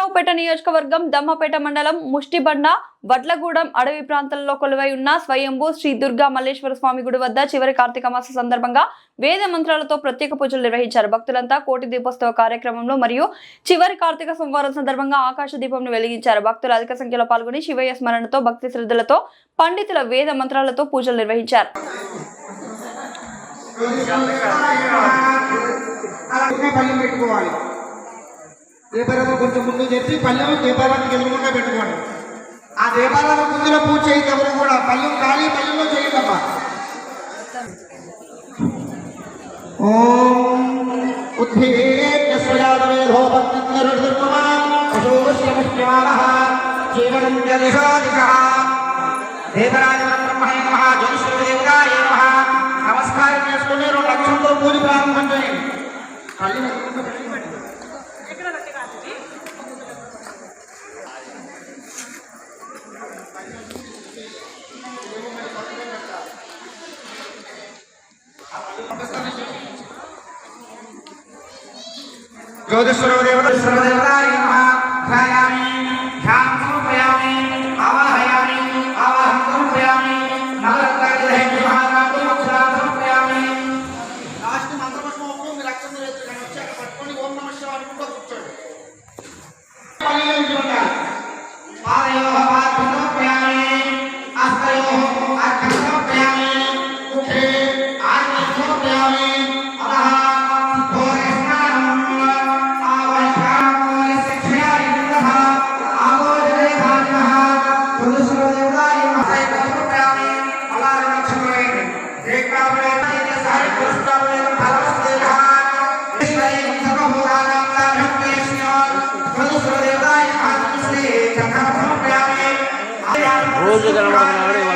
నరసరావుపేట నియోజకవర్గం దమ్మపేట మండలం ముష్టిబండ వడ్లగూడెం అడవి ప్రాంతాల్లో కొలువై ఉన్న స్వయంభూ శ్రీ దుర్గా మల్లేశ్వర స్వామి గుడి వద్ద చివరి కార్తీక మాస సందర్భంగా వేద మంత్రాలతో ప్రత్యేక పూజలు నిర్వహించారు. భక్తులంతా కోటి దీపోత్సవ కార్యక్రమంలో మరియు చివరి కార్తీక సోమవారం సందర్భంగా ఆకాశ దీపంను వెలిగించారు. భక్తులు అధిక సంఖ్యలో పాల్గొని శివయ్య స్మరణతో భక్తి శ్రద్ధలతో పండితుల వేద మంత్రాలతో పూజలు నిర్వహించారు. దీపారాధన కొంచెం ముందు చెప్పి పల్లెం దీపారాధనకి ఎదురుకుండా పెట్టుకోండి. ఆ దీపారాధన ముందులో పూజ చేయండి. ఎవరు కూడా పల్లెం ఖాళీ పల్లెంలో చేయండమ్మా. ఓం నమస్కారం చేసుకుని 2 లక్షలతో పూజ ప్రారంభం చేయండి. ज्योतिष्वरदेवताय नमः ध्यायामि ध्यानं समर्पयामि आवाहयामि आवाहनं समर्पयामि नवरत्नाग्रहे महाराजु अक्षरान् समर्पयामि. लास्ट मंत्रपुष्पं మీరు అక్షంతలు వేసుకొని వచ్చి అక్కడ పట్టుకొని ఓం నమః శివాయ అనుకుంటూ కూర్చోండి. పల్లెం చూడండి. పాదయోః పాదం సమర్పయామి హస్తయోః అర్ఘ్యం సమర్పయామి ముఖే ఆర్ఘ్యం సమర్పయామి. రోజు కనబడుతున్నాడు.